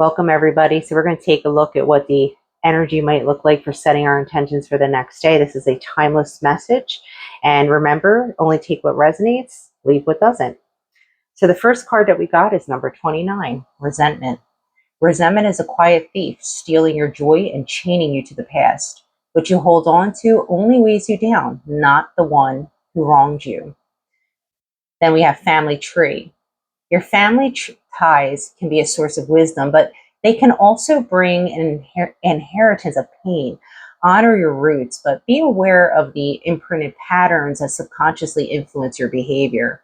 Welcome, everybody. So we're going to take a look at what the energy might look like for setting our intentions for the next day. This is a timeless message. And remember, only take what resonates, leave what doesn't. So the first card that we got is number 29, resentment. Resentment is a quiet thief, stealing your joy and chaining you to the past. What you hold on to only weighs you down, not the one who wronged you. Then we have family tree. Your family ties can be a source of wisdom, but they can also bring an inheritance of pain. Honor your roots, but be aware of the imprinted patterns that subconsciously influence your behavior.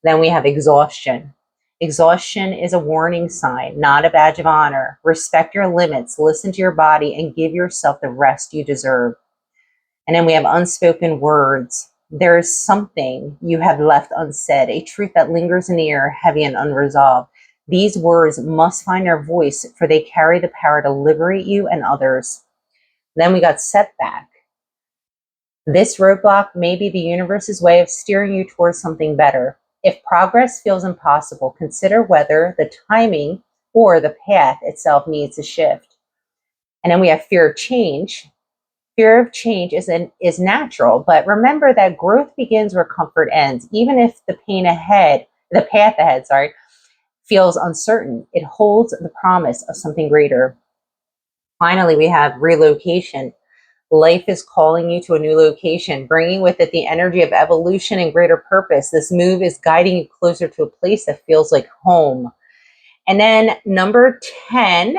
Then we have exhaustion. Exhaustion is a warning sign, not a badge of honor. Respect your limits, listen to your body, and give yourself the rest you deserve. And then we have unspoken words. There is something you have left unsaid, a truth that lingers in the air, heavy and unresolved. These words must find their voice, for they carry the power to liberate you and others. Then we got setback. This roadblock may be the universe's way of steering you towards something better. If progress feels impossible, consider whether the timing or the path itself needs a shift. And then we have fear of change. Fear of change is natural, but remember that growth begins where comfort ends. Even if the path ahead, feels uncertain, it holds the promise of something greater. Finally, we have relocation. Life is calling you to a new location, bringing with it the energy of evolution and greater purpose. This move is guiding you closer to a place that feels like home. And then number 10,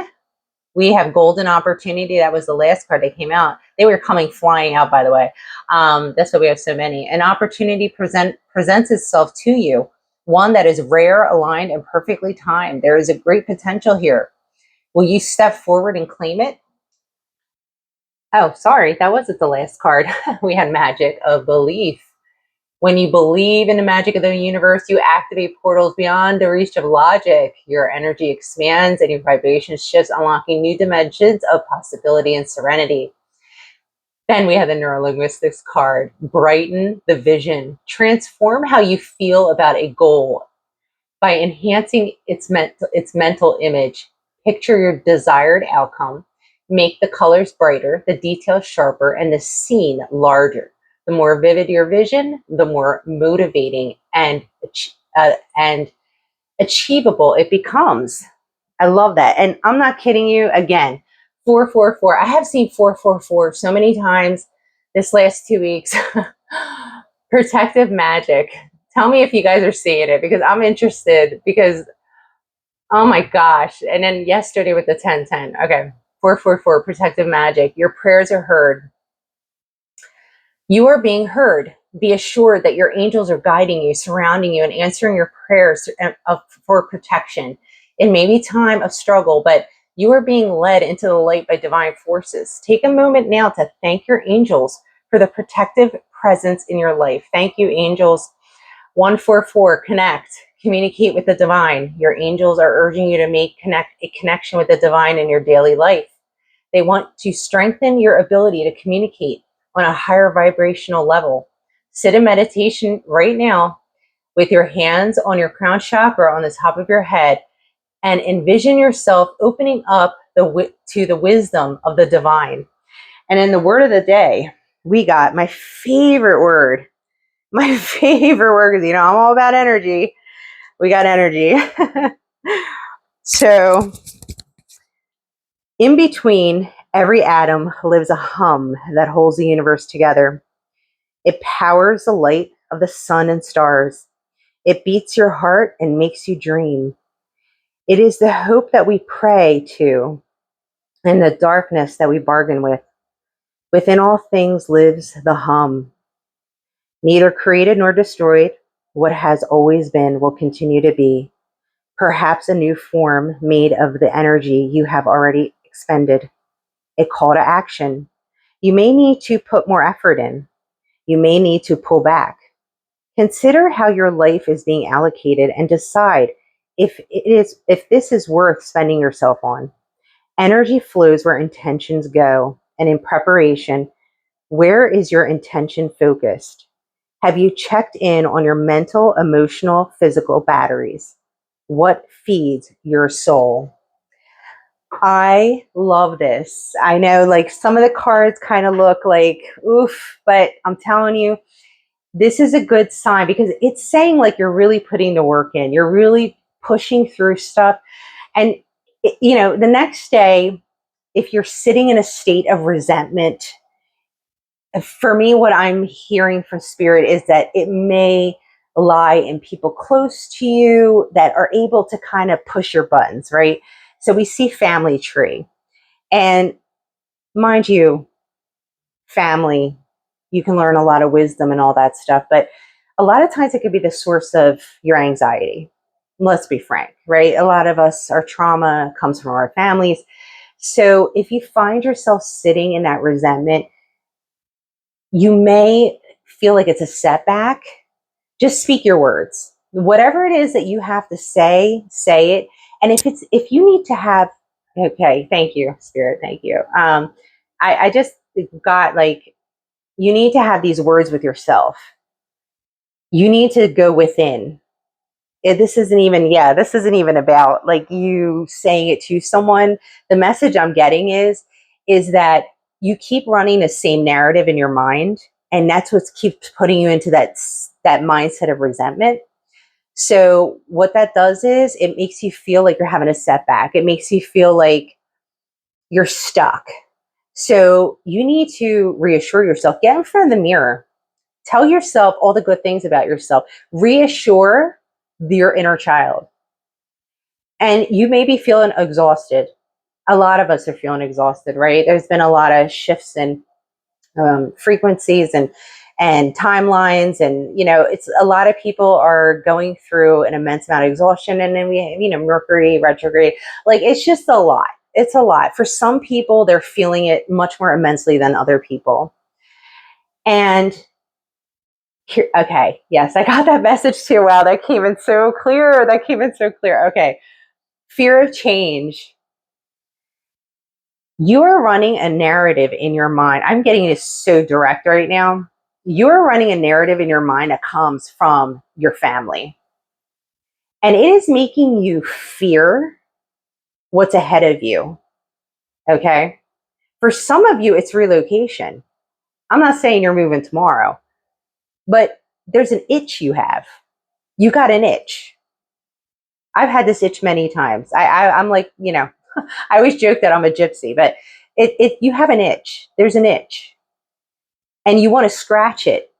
we have golden opportunity. That was the last card that came out. They were coming flying out, by the way. That's why we have so many. An opportunity presents itself to you, one that is rare, aligned, and perfectly timed. There is a great potential here. Will you step forward and claim it? Oh, sorry, that wasn't the last card. We had magic of belief. When you believe in the magic of the universe, you activate portals beyond the reach of logic. Your energy expands and your vibration shifts, unlocking new dimensions of possibility and serenity. Then we have the Neuro Linguistics card. Brighten the vision. Transform how you feel about a goal by enhancing its mental image. Picture your desired outcome. Make the colors brighter, the details sharper, and the scene larger. The more vivid your vision, the more motivating and achievable it becomes. I love that. And I'm not kidding you. Again, 444. I have seen 444 so many times this last 2 weeks. Protective magic. Tell me if you guys are seeing it, because I'm interested, because oh my gosh. And then yesterday with the 1010. Okay. 444, protective magic. Your prayers are heard. You are being heard. Be assured that your angels are guiding you, surrounding you, and answering your prayers for protection. It may be time of struggle, but you are being led into the light by divine forces. Take a moment now to thank your angels for the protective presence in your life. Thank you, angels. 144, connect. Communicate with the divine. Your angels are urging you to make a connection with the divine in your daily life. They want to strengthen your ability to communicate on a higher vibrational level. Sit in meditation right now with your hands on your crown chakra on the top of your head and envision yourself opening up to the wisdom of the divine. And in the word of the day, we got my favorite word. My favorite word, because I'm all about energy. We got energy. So, in between every atom lives a hum that holds the universe together. It powers the light of the sun and stars. It beats your heart and makes you dream. It is the hope that we pray to and the darkness that we bargain with. Within all things lives the hum. Neither created nor destroyed, what has always been will continue to be. Perhaps a new form made of the energy you have already expended. A call to action. You may need to put more effort in. You may need to pull back. Consider how your life is being allocated and decide if this is worth spending yourself on. Energy flows where intentions go, and in preparation, where is your intention focused? Have you checked in on your mental, emotional, physical batteries? What feeds your soul? I love this. I know like some of the cards kind of look like oof, but I'm telling you, this is a good sign because it's saying like you're really putting the work in. You're really pushing through stuff. And, the next day, if you're sitting in a state of resentment, for me, what I'm hearing from spirit is that it may lie in people close to you that are able to kind of push your buttons, right? So we see family tree. And mind you, family, you can learn a lot of wisdom and all that stuff, but a lot of times it could be the source of your anxiety. Let's be frank, right? A lot of us, our trauma comes from our families. So if you find yourself sitting in that resentment, you may feel like it's a setback. Just speak your words. Whatever it is that you have to say it. And if you need to have, okay, thank you, Spirit, thank you. I just got like, you need to have these words with yourself. You need to go within. This isn't even about like you saying it to someone. The message I'm getting is that you keep running the same narrative in your mind, and that's what keeps putting you into that mindset of resentment. So what that does is it makes you feel like you're having a setback. It makes you feel like you're stuck. So you need to reassure yourself. Get in front of the mirror. Tell yourself all the good things about yourself. Reassure your inner child. And you may be feeling exhausted. A lot of us are feeling exhausted, right? There's been a lot of shifts in frequencies and timelines, and it's a lot of people are going through an immense amount of exhaustion, and then we have, Mercury retrograde. Like it's just a lot. It's a lot. For some people, they're feeling it much more immensely than other people. And here, okay, yes, I got that message too. Wow, that came in so clear. Okay. Fear of change. You are running a narrative in your mind. I'm getting this so direct right now. You're running a narrative in your mind that comes from your family. And it is making you fear what's ahead of you. Okay. For some of you, it's relocation. I'm not saying you're moving tomorrow, but there's an itch you have. You got an itch. I've had this itch many times. I'm like, I always joke that I'm a gypsy, but you have an itch. There's an itch, and you want to scratch it,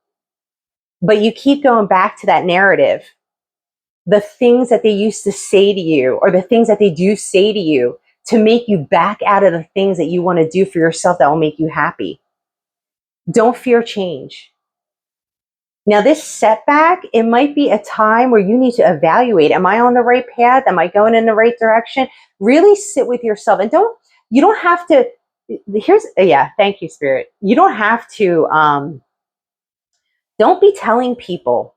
but you keep going back to that narrative. The things that they used to say to you, or the things that they do say to you, to make you back out of the things that you want to do for yourself that will make you happy. Don't fear change. Now, this setback, it might be a time where you need to evaluate, am I on the right path? Am I going in the right direction? Really sit with yourself, and you don't have to, thank you, Spirit. You don't have to, don't be telling people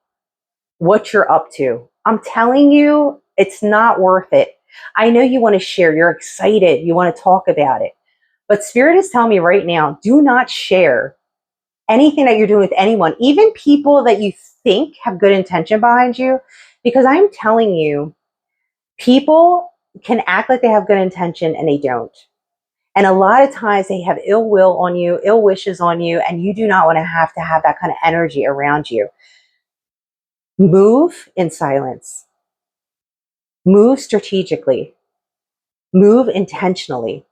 what you're up to. I'm telling you, it's not worth it. I know you want to share, you're excited, you want to talk about it. But Spirit is telling me right now, do not share anything that you're doing with anyone, even people that you think have good intention behind you, because I'm telling you, people can act like they have good intention and they don't. And a lot of times they have ill will on you, ill wishes on you, and you do not want to have that kind of energy around you. Move in silence. Move strategically. Move intentionally.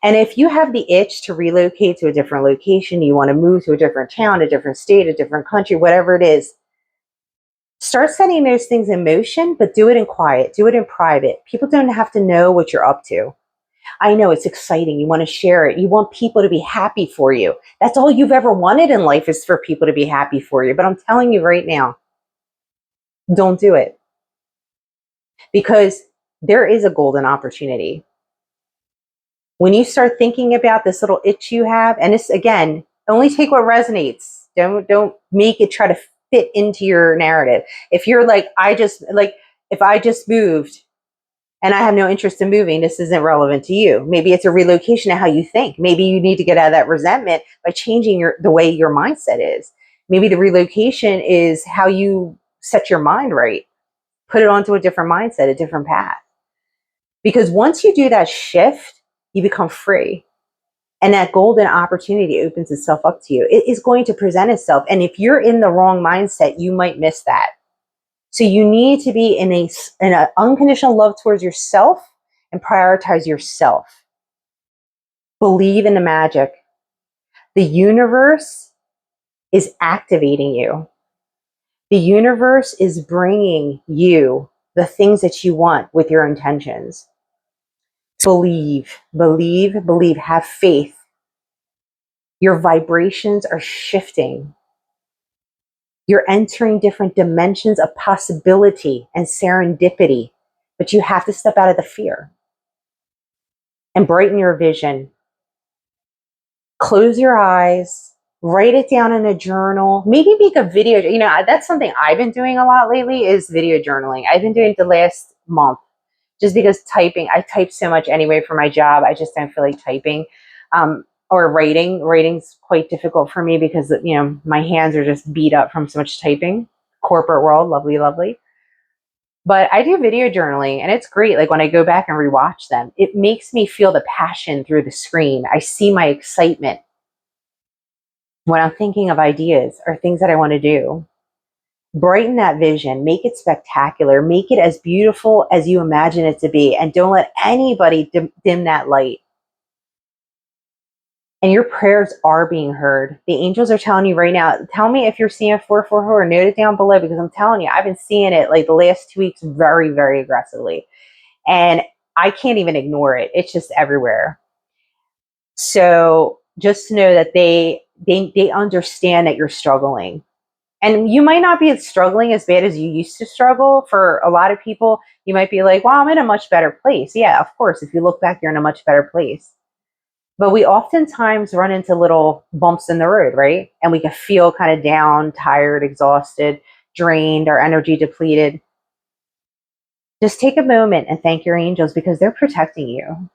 And if you have the itch to relocate to a different location, you want to move to a different town, a different state, a different country, whatever it is, start setting those things in motion, but do it in quiet, do it in private. People don't have to know what you're up to. I know it's exciting. You want to share it. You want people to be happy for you. That's all you've ever wanted in life, is for people to be happy for you. But I'm telling you right now, don't do it, because there is a golden opportunity. When you start thinking about this little itch you have, and this, again, only take what resonates. Don't make it try to fit into your narrative. If you're like, if I just moved and I have no interest in moving, this isn't relevant to you. Maybe it's a relocation of how you think. Maybe you need to get out of that resentment by changing the way your mindset is. Maybe the relocation is how you set your mind right. Put it onto a different mindset, a different path. Because once you do that shift, you become free. And that golden opportunity opens itself up to you. It is going to present itself. And if you're in the wrong mindset, you might miss that. So you need to be in an unconditional love towards yourself and prioritize yourself. Believe in the magic. The universe is activating you. The universe is bringing you the things that you want with your intentions. Believe, believe, believe, have faith. Your vibrations are shifting. You're entering different dimensions of possibility and serendipity, but you have to step out of the fear and brighten your vision. Close your eyes, write it down in a journal, maybe make a video. That's something I've been doing a lot lately is video journaling. I've been doing it the last month just because I type so much anyway for my job. I just don't feel like typing. Or writing. Writing's quite difficult for me because, my hands are just beat up from so much typing. Corporate world, lovely, lovely. But I do video journaling and it's great. Like when I go back and rewatch them, it makes me feel the passion through the screen. I see my excitement when I'm thinking of ideas or things that I want to do. Brighten that vision, make it spectacular, make it as beautiful as you imagine it to be, and don't let anybody dim that light. And your prayers are being heard. The angels are telling you right now, tell me if you're seeing 444, note it down below, because I'm telling you, I've been seeing it like the last 2 weeks very, very aggressively. And I can't even ignore it. It's just everywhere. So just know that they understand that you're struggling. And you might not be struggling as bad as you used to struggle. For a lot of people, you might be like, wow, I'm in a much better place. Yeah, of course. If you look back, you're in a much better place. But we oftentimes run into little bumps in the road, right? And we can feel kind of down, tired, exhausted, drained, our energy depleted. Just take a moment and thank your angels because they're protecting you.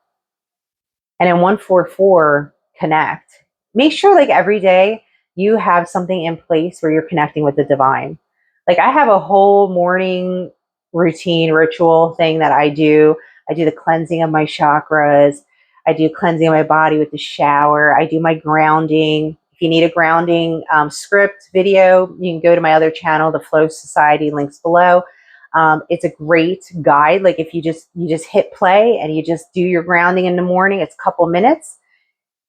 And in 144, connect. Make sure like every day you have something in place where you're connecting with the divine. Like I have a whole morning routine ritual thing that I do. I do the cleansing of my chakras. I do cleansing of my body with the shower. I do my grounding. If you need a grounding script video, you can go to my other channel, the Flow Society, links below. It's a great guide. Like if you just hit play and you just do your grounding in the morning, it's a couple minutes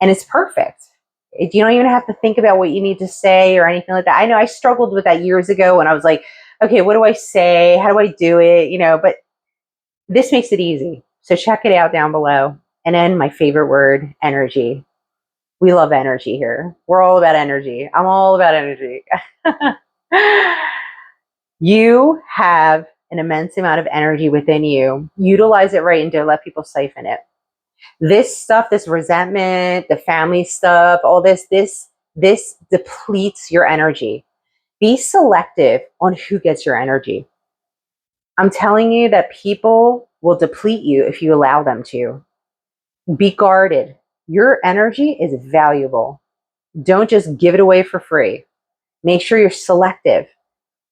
and it's perfect. You don't even have to think about what you need to say or anything like that. I know I struggled with that years ago when I was like, okay, what do I say? How do I do it? But this makes it easy. So check it out down below. And then my favorite word, energy. We love energy here. We're all about energy. I'm all about energy. You have an immense amount of energy within you. Utilize it right and don't let people siphon it. This stuff, this resentment, the family stuff, all this depletes your energy. Be selective on who gets your energy. I'm telling you that people will deplete you if you allow them to. Be guarded. Your energy is valuable. Don't just give it away for free. Make sure you're selective.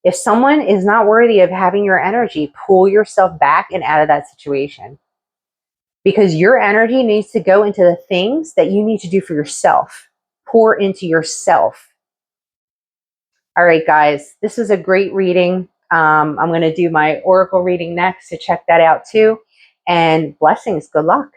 If someone is not worthy of having your energy, pull yourself back and out of that situation. Because your energy needs to go into the things that you need to do for yourself. Pour into yourself. All right, guys, this is a great reading. I'm going to do my oracle reading next, so check that out too. And blessings. Good luck.